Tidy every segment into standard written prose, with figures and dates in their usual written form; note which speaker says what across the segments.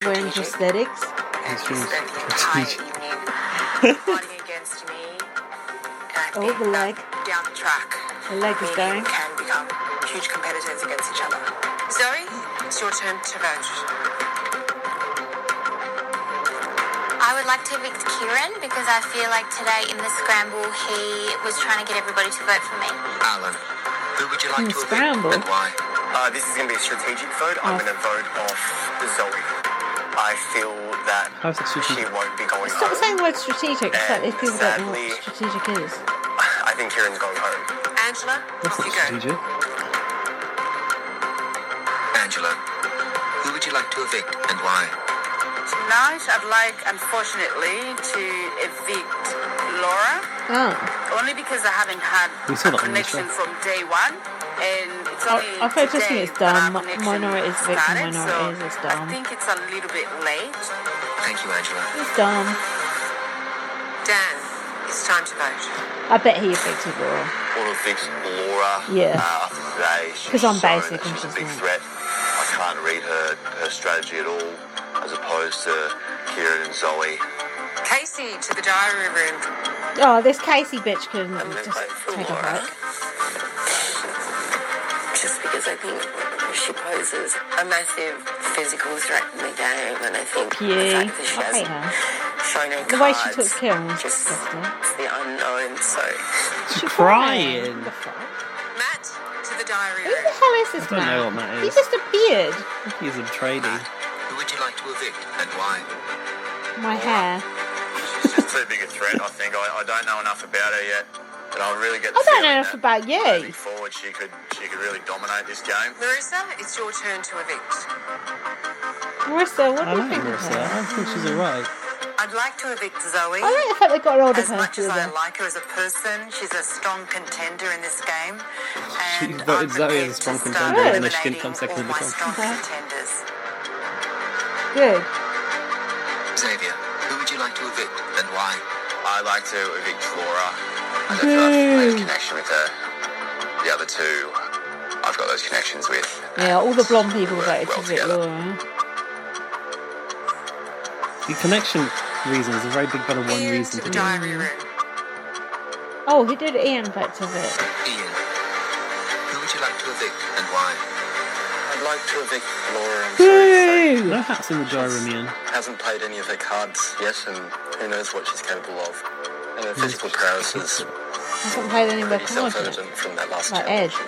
Speaker 1: Range aesthetics.
Speaker 2: Fighting against me. And I think
Speaker 1: the leg.
Speaker 2: down the track,
Speaker 1: The leg is going.
Speaker 2: can become huge competitors against each other. Zoe, it's your turn to vote.
Speaker 3: I would like to evict Kieran because I feel like today in the scramble he was trying to get everybody to vote for me.
Speaker 4: Alan, who would you like to
Speaker 1: Scramble.
Speaker 4: evict and why?
Speaker 5: This is going to be a strategic vote. I'm going to vote off Zoe. I feel that
Speaker 6: How's that
Speaker 5: she
Speaker 6: strategic?
Speaker 5: won't be going
Speaker 1: Stop
Speaker 5: home.
Speaker 1: saying the word strategic. It's like if people don't know
Speaker 5: sadly-
Speaker 1: what strategic is.
Speaker 5: I think Kieran's going home.
Speaker 2: Angela,
Speaker 6: That's
Speaker 2: off
Speaker 6: not
Speaker 2: you go.
Speaker 6: strategic.
Speaker 4: Angela, who would you like to evict and why?
Speaker 2: Tonight, I'd like, unfortunately, to evict Laura.
Speaker 1: Oh.
Speaker 2: Only because I haven't had
Speaker 6: We saw
Speaker 2: a
Speaker 6: that on the
Speaker 2: connection
Speaker 6: show.
Speaker 2: from day one. And it's only
Speaker 1: I just think
Speaker 2: today
Speaker 1: it's
Speaker 2: that
Speaker 1: dumb.
Speaker 2: our connection
Speaker 1: Minorities evicting
Speaker 2: started,
Speaker 1: minorities
Speaker 2: so
Speaker 1: is dumb.
Speaker 2: I think it's a little bit late.
Speaker 4: Thank you, Angela.
Speaker 1: It's dumb.
Speaker 2: Dan, it's time to vote.
Speaker 1: I bet he evicted Laura.
Speaker 5: All of Vic's Laura.
Speaker 1: Yeah.
Speaker 5: After today, she's
Speaker 1: 'Cause I'm
Speaker 5: shown
Speaker 1: basic
Speaker 5: that
Speaker 1: and
Speaker 5: she's a
Speaker 1: she's
Speaker 5: big
Speaker 1: not.
Speaker 5: threat. I can't read her strategy at all, as opposed to Kieran and Zoe.
Speaker 2: Casey, to the diary room.
Speaker 1: Oh, this Casey bitch can
Speaker 5: I'm gonna
Speaker 1: just
Speaker 5: vote for
Speaker 1: take a
Speaker 5: Laura.
Speaker 1: vote.
Speaker 7: Just because I think she poses a massive physical threat in the game, and I think the
Speaker 1: Yeah,
Speaker 7: fact that she
Speaker 1: I hate
Speaker 7: hasn't
Speaker 1: her.
Speaker 7: shown her
Speaker 1: The way she
Speaker 7: cards,
Speaker 1: took Kieran was
Speaker 7: just
Speaker 1: disgusting.
Speaker 7: it's the unknown. So
Speaker 6: She's crying.
Speaker 1: The fuck?
Speaker 2: Matt, to the diary
Speaker 1: Who the
Speaker 2: room.
Speaker 1: hell is this
Speaker 6: I don't
Speaker 1: man?
Speaker 6: know what Matt
Speaker 1: He
Speaker 6: is.
Speaker 1: just appeared.
Speaker 6: He's a tradie.
Speaker 4: Matt, who would you like to evict and why?
Speaker 1: My hair.
Speaker 5: She's just too big a threat, I think. I don't know enough about her yet, but I really get the
Speaker 1: I don't know
Speaker 5: feeling
Speaker 1: enough
Speaker 5: that
Speaker 1: about you.
Speaker 5: moving forward, she could really dominate this game.
Speaker 2: Marissa, it's your turn to evict.
Speaker 1: Marissa, what
Speaker 6: I
Speaker 1: do you
Speaker 6: like
Speaker 1: think of
Speaker 6: Marissa.
Speaker 1: her?
Speaker 6: I think she's alright.
Speaker 2: I'd like to evict Zoe.
Speaker 1: I like the fact they got an older
Speaker 2: As much
Speaker 1: person
Speaker 2: as
Speaker 1: with
Speaker 2: I
Speaker 1: her.
Speaker 2: like her as a person, she's a strong contender in this game.
Speaker 6: She
Speaker 2: And
Speaker 6: voted
Speaker 2: I'm
Speaker 6: Zoe as a
Speaker 2: prepared
Speaker 6: strong
Speaker 2: to start
Speaker 6: contender,
Speaker 1: and
Speaker 6: then she didn't come
Speaker 2: eliminating
Speaker 6: second in the
Speaker 2: all my strong
Speaker 1: Okay.
Speaker 2: contenders.
Speaker 1: Good.
Speaker 4: Xavier, who would you like to evict and why?
Speaker 5: I like to evict Laura. I don't feel I've made a connection with her. The other two, I've got those connections with.
Speaker 1: Yeah, all the blonde people
Speaker 5: Work
Speaker 1: voted
Speaker 5: well
Speaker 1: to evict
Speaker 5: together.
Speaker 1: Laura.
Speaker 6: The connection reason is a very big part of one
Speaker 2: Ian,
Speaker 6: reason
Speaker 2: to
Speaker 6: to
Speaker 2: the
Speaker 6: do it.
Speaker 2: diary room.
Speaker 1: Oh, he did Ian vote to evict.
Speaker 4: Ian, who would you like to evict and why?
Speaker 5: I'd like to evict Laura. I'm sorry to say.
Speaker 6: No hats in the jar room, Ian.
Speaker 5: Hasn't played any of her cards yet, and who knows what she's capable of. And her physical prowess is
Speaker 1: Hasn't played any of their
Speaker 5: pretty
Speaker 1: cards yet.
Speaker 5: self-evident from that last
Speaker 1: Like
Speaker 5: challenge.
Speaker 1: Ed.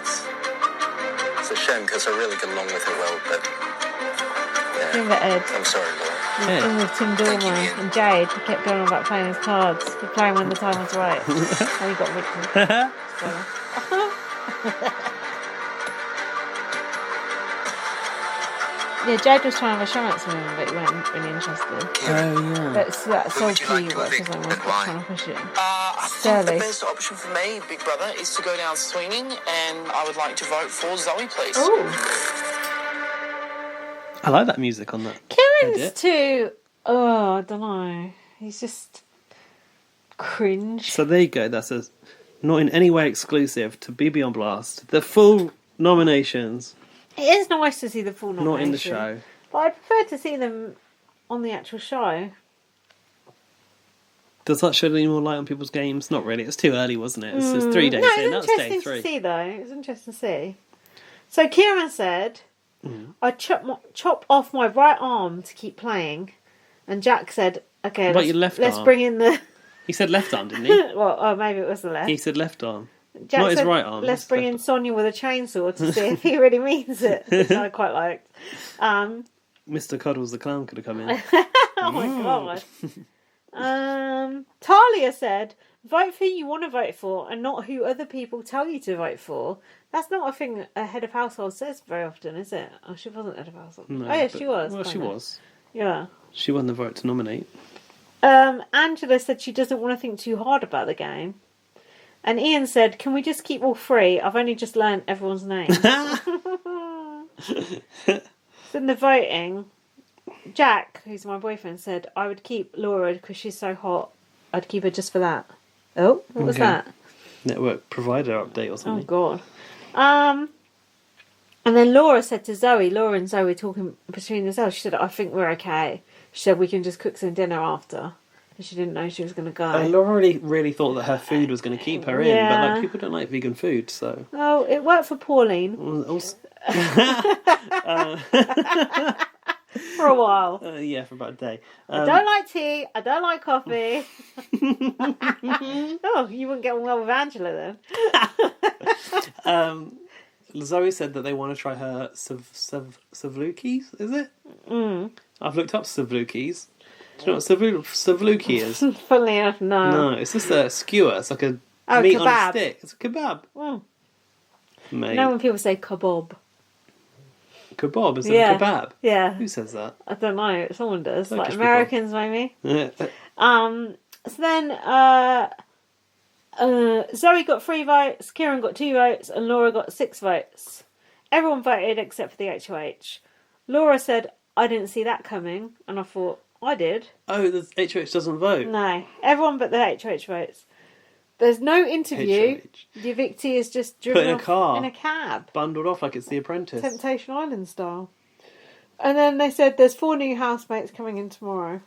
Speaker 5: It's a shame because I really get along with her well, but yeah,
Speaker 1: Remember Ed?
Speaker 5: I'm sorry, Laura.
Speaker 6: Ed.
Speaker 1: And with Tim
Speaker 4: Thank you,
Speaker 1: Dormer
Speaker 4: Ian.
Speaker 1: and Jade, he kept going on about playing his cards. He'd play when the time was right. And he got victim. Yeah, Jade was trying to have a chance with him, but he wasn't really interested.
Speaker 6: Oh, yeah.
Speaker 1: But so that
Speaker 4: Who
Speaker 1: sold
Speaker 4: would you
Speaker 1: to
Speaker 4: like
Speaker 1: you
Speaker 4: to
Speaker 1: because
Speaker 4: evict
Speaker 1: I was
Speaker 4: and why?
Speaker 1: trying to push it.
Speaker 8: I think
Speaker 1: Sterling.
Speaker 8: the best option for me, big brother, is to go down swinging, and I would like to vote for Zoe, please.
Speaker 6: I like that music on that.
Speaker 1: Kieran's
Speaker 6: Edit.
Speaker 1: too... Oh, I don't know. He's just cringe.
Speaker 6: So there you go. That's a not in any way exclusive to BB on Blast. The full nominations,
Speaker 1: It is nice to see the full nomination.
Speaker 6: not in the show.
Speaker 1: But I prefer to see them on the actual show.
Speaker 6: Does that shed any more light on people's games? Not really. It's too early, wasn't it? It's 3 days
Speaker 1: No,
Speaker 6: in. That
Speaker 1: it's
Speaker 6: was day
Speaker 1: interesting
Speaker 6: 3.
Speaker 1: to see, though. It's interesting to see. So Kieran said, I chop off my right arm to keep playing. And Jack said, okay,
Speaker 6: What, your left
Speaker 1: let's
Speaker 6: arm?
Speaker 1: bring in the...
Speaker 6: He said left arm, didn't he?
Speaker 1: well, oh, maybe it was the left.
Speaker 6: He said left arm.
Speaker 1: Jack
Speaker 6: not his
Speaker 1: said,
Speaker 6: right arm.
Speaker 1: let's
Speaker 6: his
Speaker 1: bring
Speaker 6: left
Speaker 1: in Sonia with a chainsaw to see if he really means it, which I quite liked.
Speaker 6: Mr. Cuddles the clown could have come in.
Speaker 1: Oh my god. Talia said, vote for who you want to vote for and not who other people tell you to vote for. That's not a thing a head of household says very often, is it? Oh, she wasn't head of household.
Speaker 6: No,
Speaker 1: oh yeah,
Speaker 6: but-
Speaker 1: she was.
Speaker 6: Well, she
Speaker 1: kinda.
Speaker 6: was.
Speaker 1: Yeah.
Speaker 6: She won the vote to nominate.
Speaker 1: Angela said she doesn't want to think too hard about the game. And Ian said, can we just keep all 3? I've only just learned everyone's name. So in the voting, Jack, who's my boyfriend, said, I would keep Laura because she's so hot. I'd keep her just for that. Oh, what was
Speaker 6: Okay.
Speaker 1: that?
Speaker 6: Network provider update or
Speaker 1: Oh,
Speaker 6: something.
Speaker 1: God. And then Laura and Zoe were talking between themselves. She said, I think we're okay. She said, we can just cook some dinner after. And she didn't know she was going to go.
Speaker 6: Laura really thought that her food was going to keep her in, but like people don't like vegan food, so.
Speaker 1: Oh, it worked for Pauline. For a while.
Speaker 6: Yeah, for about a day.
Speaker 1: I don't like tea. I don't like coffee. Oh, you wouldn't get on well with Angela then.
Speaker 6: Zoe said that they want to try her savlukis, is it? I've looked up savlukis. Do you know what savluki is?
Speaker 1: Funnily enough, no.
Speaker 6: No, it's just a skewer. It's like a meat
Speaker 1: kebab.
Speaker 6: on a stick. It's a kebab. Mate.
Speaker 1: You know when people say kebab?
Speaker 6: Kebab is a kebab?
Speaker 1: Yeah.
Speaker 6: Who says that?
Speaker 1: I don't know. Someone does.
Speaker 6: Turkish
Speaker 1: Like Americans, maybe. So then Zoe got 3 votes, Kieran got 2 votes, and Laura got 6 votes. Everyone voted except for the HOH. Laura said, I didn't see that coming, and I thought, I did.
Speaker 6: Oh, the HOH doesn't vote?
Speaker 1: No, everyone but the HOH votes. There's no interview. HOH. The evictee is just driven
Speaker 6: in a car.
Speaker 1: In a cab.
Speaker 6: Bundled off like it's The Apprentice.
Speaker 1: Temptation Island style. And then they said there's 4 new housemates coming in tomorrow.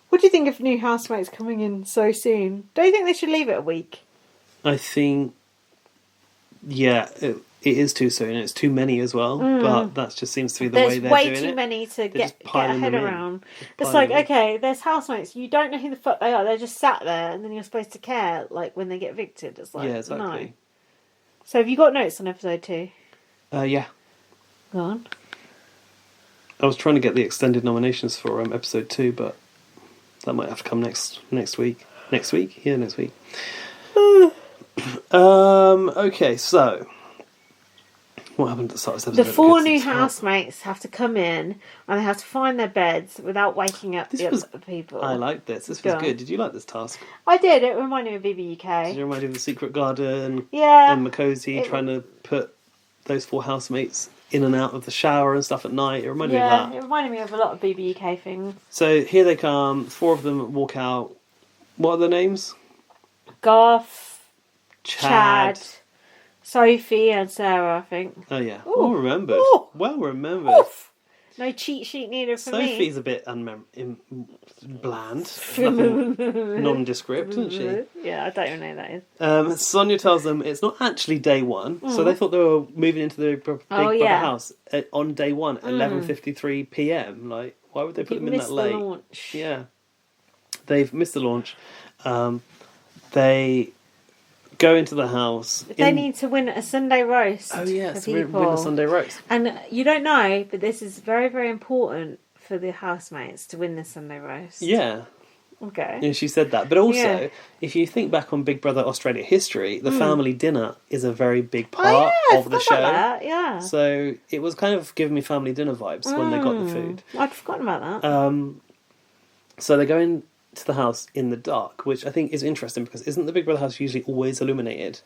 Speaker 1: What do you think of new housemates coming in so soon? Don't you think they should leave it a week?
Speaker 6: I think, yeah, it is too soon. It's too many as well, but that just seems to be the way they're doing it.
Speaker 1: There's way too many to get a head around. It's like, okay, there's housemates. You don't know who the fuck they are. They're just sat there, and then you're supposed to care, like, when they get evicted. It's like,
Speaker 6: yeah, exactly.
Speaker 1: No. So have you got notes on episode 2?
Speaker 6: Yeah.
Speaker 1: Go on.
Speaker 6: I was trying to get the extended nominations for episode 2, but that might have to come next week. Next week? Yeah, next week. Okay, so what happened at the start of this episode?
Speaker 1: The 4 new housemates have to come in and they have to find their beds without waking up the other people.
Speaker 6: I liked this. This was good. Did you like this task?
Speaker 1: I did. It reminded me of BBUK.
Speaker 6: Did it remind you of the Secret Garden?
Speaker 1: Yeah.
Speaker 6: And Makosi trying to put those 4 housemates in and out of the shower and stuff at night. It reminded me of that.
Speaker 1: It reminded me of a lot of BBUK things.
Speaker 6: So here they come. 4 of them walk out. What are their names?
Speaker 1: Garth,
Speaker 6: Chad,
Speaker 1: Sophie and Sarah, I think.
Speaker 6: Oh yeah.
Speaker 1: Ooh.
Speaker 6: Well remembered.
Speaker 1: Ooh.
Speaker 6: Well remembered.
Speaker 1: Oof. No cheat sheet needed for me.
Speaker 6: Sophie's a bit bland. Nothing nondescript, isn't she?
Speaker 1: Yeah, I don't even know who that is.
Speaker 6: Sonia tells them it's not actually day 1, so they thought they were moving into the Big Brother house on day 1 at 11:53 p.m. Like, why would they put them in that late?
Speaker 1: The launch.
Speaker 6: Yeah, they've missed the launch. They go into the house.
Speaker 1: They need to win a Sunday roast.
Speaker 6: Oh yes,
Speaker 1: for
Speaker 6: win
Speaker 1: people.
Speaker 6: a Sunday roast.
Speaker 1: And you don't know, but this is very, very important for the housemates to win the Sunday roast.
Speaker 6: Yeah.
Speaker 1: Okay.
Speaker 6: Yeah, she said that. But also, if you think back on Big Brother Australia history, the family dinner is a very big part of the show.
Speaker 1: That, yeah.
Speaker 6: So it was kind of giving me family dinner vibes when they got the food.
Speaker 1: I'd forgotten about that.
Speaker 6: So they go into the house in the dark, which I think is interesting because isn't the Big Brother house usually always illuminated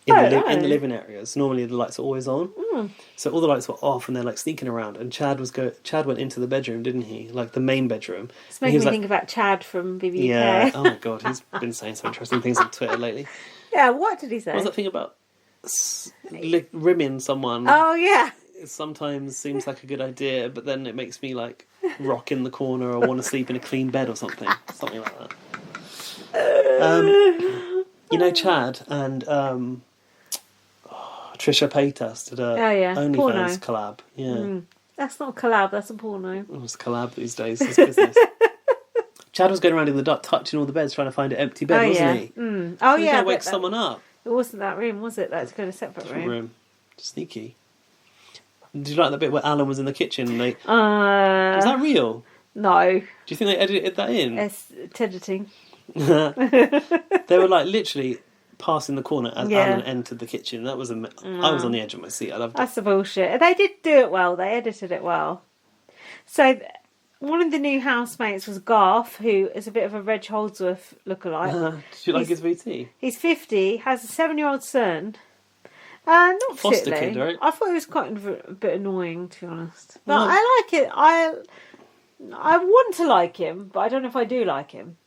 Speaker 6: in the living areas? Normally the lights are always on. So all the lights were off and they're like sneaking around. And Chad went into the bedroom, didn't he? Like the main bedroom.
Speaker 1: It's making me think about Chad from BBUK.
Speaker 6: Yeah. Oh my god, he's been saying some interesting things on Twitter lately.
Speaker 1: Yeah. What did he say?
Speaker 6: What was that thing about rimming someone?
Speaker 1: Oh yeah.
Speaker 6: It sometimes seems like a good idea, but then it makes me like rock in the corner or want to sleep in a clean bed or something like that. You know, Chad and Trisha Paytas did a OnlyFans collab. Yeah,
Speaker 1: that's not a collab. That's a porno.
Speaker 6: Oh, it's a collab these days. It's business. Chad was going around in the dark, touching all the beds, trying to find an empty bed, wasn't he?
Speaker 1: Oh
Speaker 6: so
Speaker 1: yeah,
Speaker 6: wake someone up.
Speaker 1: It wasn't that room, was it? That's got a separate room.
Speaker 6: Sneaky. Did you like that bit where Alan was in the kitchen? And was that real?
Speaker 1: No.
Speaker 6: Do you think they edited that in?
Speaker 1: It's editing.
Speaker 6: They were like literally passing the corner as Alan entered the kitchen. That was I was on the edge of my seat. I loved it.
Speaker 1: That's the bullshit. They did do it well. They edited it well. So one of the new housemates was Garth, who is a bit of a Reg Holdsworth lookalike.
Speaker 6: Did you like his VT?
Speaker 1: He's 50, has a 7-year-old son. Not
Speaker 6: foster
Speaker 1: particularly.
Speaker 6: kid, right?
Speaker 1: I thought it was quite a bit annoying, to be honest. But I like it. I want to like him, but I don't know if I do like him.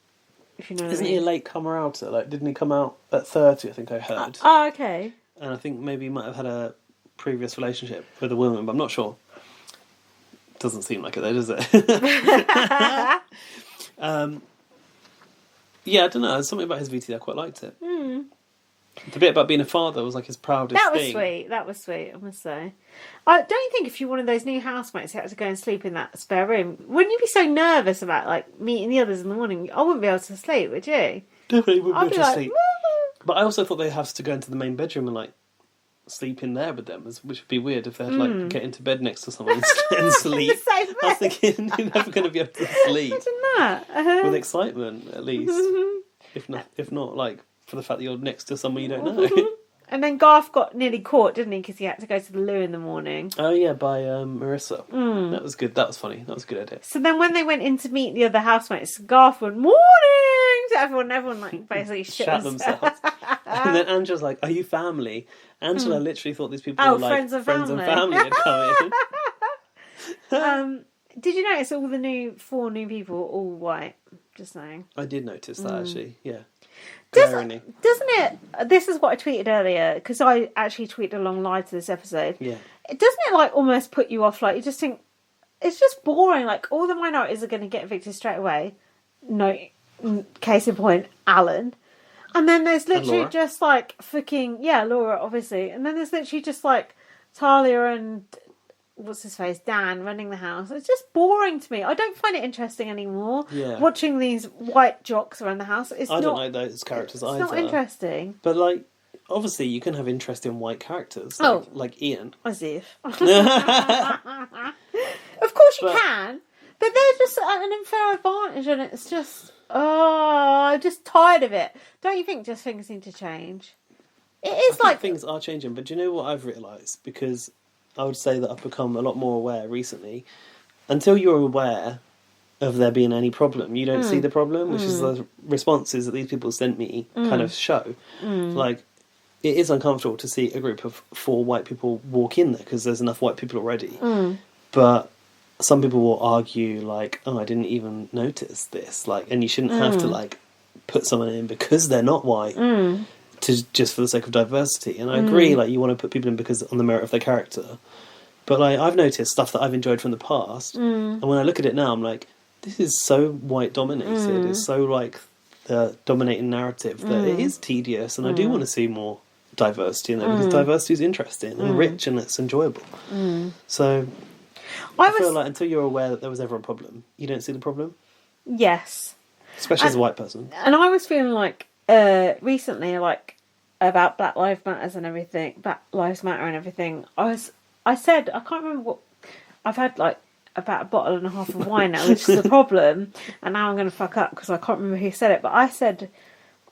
Speaker 1: If you know what I mean.
Speaker 6: Isn't he a late comer outer? Like, didn't he come out at 30? I think I heard.
Speaker 1: Oh, okay.
Speaker 6: And I think maybe he might have had a previous relationship with a woman, but I'm not sure. Doesn't seem like it though, does it? Yeah, I don't know. There's something about his VT I quite liked it. The bit about being a father was like his proudest thing.
Speaker 1: That was sweet, I must say. Don't you think if you're one of those new housemates who had to go and sleep in that spare room, wouldn't you be so nervous about like meeting the others in the morning? I wouldn't be able to sleep, would you?
Speaker 6: Definitely wouldn't
Speaker 1: I'd
Speaker 6: be
Speaker 1: be
Speaker 6: able to
Speaker 1: like,
Speaker 6: sleep. But I also thought they'd have to go into the main bedroom and like sleep in there with them, which would be weird if they had to like get into bed next to someone and sleep.
Speaker 1: Same
Speaker 6: I was thinking you're never going to be able to sleep
Speaker 1: Imagine that.
Speaker 6: with excitement, at least. If not, like for the fact that you're next to someone you don't know.
Speaker 1: And then Garth got nearly caught, didn't he? Because he had to go to the loo in the morning.
Speaker 6: Oh yeah, by Marissa. That was good. That was funny. That was a good idea.
Speaker 1: So then when they went in to meet the other housemates, Garth went, morning to everyone. Everyone like basically
Speaker 6: Shat themselves. And then Angela's like, are you family? Angela literally thought these people were like
Speaker 1: friends and family
Speaker 6: had come in.
Speaker 1: Did you notice all the 4 new people were all white? Just saying.
Speaker 6: I did notice that actually, yeah.
Speaker 1: Doesn't it? This is what I tweeted earlier because I actually tweeted a long lie to this episode.
Speaker 6: Yeah.
Speaker 1: Doesn't it like almost put you off? Like you just think it's just boring. Like all the minorities are going to get evicted straight away. No, case in point, Alan. And then there's literally just like fucking Laura, obviously. And then there's literally just like Talia and what's his face, Dan, running the house. It's just boring to me. I don't find it interesting anymore.
Speaker 6: Yeah.
Speaker 1: Watching these white jocks around the house. I
Speaker 6: don't like those characters either.
Speaker 1: It's not interesting.
Speaker 6: But like, obviously, you can have interest in white characters, like Ian.
Speaker 1: As if. Of course you can, but they're just at an unfair advantage, and it's just I'm just tired of it. Don't you think just things need to change? It is
Speaker 6: I think things are changing, but do you know what I've realised? Because I would say that I've become a lot more aware recently. Until you're aware of there being any problem, you don't see the problem, which is the responses that these people sent me kind of show. Like, it is uncomfortable to see a group of 4 white people walk in there because there's enough white people already. But some people will argue, like, oh, I didn't even notice this. Like, and you shouldn't have to, like, put someone in because they're not white. Just for the sake of diversity. And I agree, like, you want to put people in because on the merit of their character. But like, I've noticed stuff that I've enjoyed from the past, and when I look at it now, I'm like, this is so white dominated. It's so like the dominating narrative that it is tedious, and I do want to see more diversity in there because diversity is interesting and rich and it's enjoyable. So I feel like until you're aware that there was ever a problem, you don't see the problem. Yes, especially as a white person.
Speaker 1: And I was feeling like recently, like about Black Lives Matters and everything, Black Lives Matter and everything. I said, I can't remember what, I've had like about a bottle and a half of wine now, which is the problem, and now I'm going to fuck up because I can't remember who said it, but I said,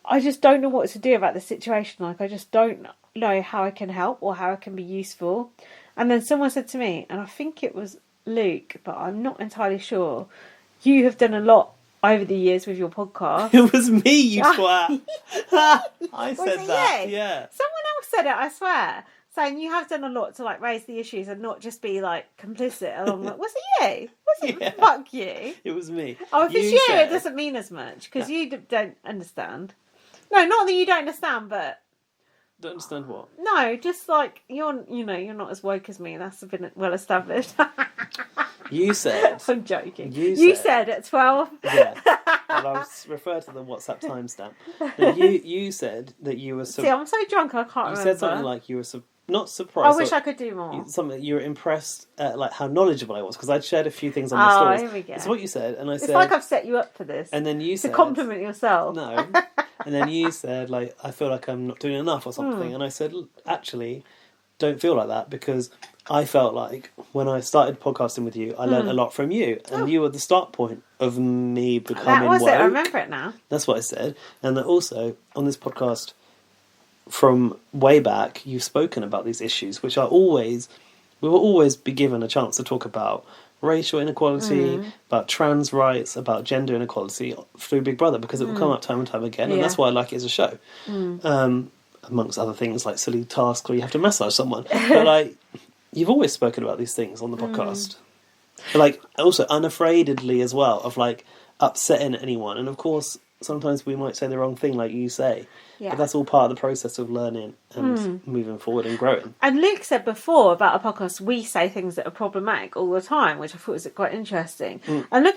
Speaker 1: I just don't know what to do about the situation, like I just don't know how I can help or how I can be useful. And then someone said to me, and I think it was Luke, but I'm not entirely sure, you have done a lot over the years with your podcast.
Speaker 6: It was me, you twat. I said that,
Speaker 1: you?
Speaker 6: yeah.
Speaker 1: Someone else said it, I swear. Saying you have done a lot to like raise the issues and not just be like complicit along. Like, was it you? Was it? Yeah. Fuck you.
Speaker 6: It was me.
Speaker 1: Oh, if it's you, it doesn't mean as much because you don't understand. No, not that you don't understand, but
Speaker 6: don't understand what?
Speaker 1: No, just like you're not as woke as me. That's been well established.
Speaker 6: You said.
Speaker 1: I'm joking. You said at 12.
Speaker 6: Yeah. And I was referred to the WhatsApp timestamp. No, you said that you were.
Speaker 1: See, I'm so drunk I can't remember.
Speaker 6: You said something like you were not surprised.
Speaker 1: I wish I could do more.
Speaker 6: Something you were impressed at like how knowledgeable I was because I'd shared a few things on the stories.
Speaker 1: Here we go.
Speaker 6: That's what you said, and I said.
Speaker 1: It's like I've set you up for this.
Speaker 6: And then you said
Speaker 1: to compliment yourself.
Speaker 6: No. And then you said like I feel like I'm not doing enough or something, and I said actually don't feel like that because I felt like when I started podcasting with you, I learned a lot from you, and you were the start point of me becoming woke.
Speaker 1: That was it. I remember it now.
Speaker 6: That's what I said, and that also on this podcast, from way back, you've spoken about these issues, which we will always be given a chance to talk about racial inequality, about trans rights, about gender inequality through Big Brother, because it will come up time and time again, and that's why I like it as a show. Amongst other things like silly tasks where you have to massage someone. But like, you've always spoken about these things on the podcast. But like, also unafraidedly as well, of like upsetting anyone. And of course, sometimes we might say the wrong thing, like you say.
Speaker 1: Yeah.
Speaker 6: But that's all part of the process of learning and moving forward and growing.
Speaker 1: And Luke said before about a podcast, we say things that are problematic all the time, which I thought was quite interesting. And look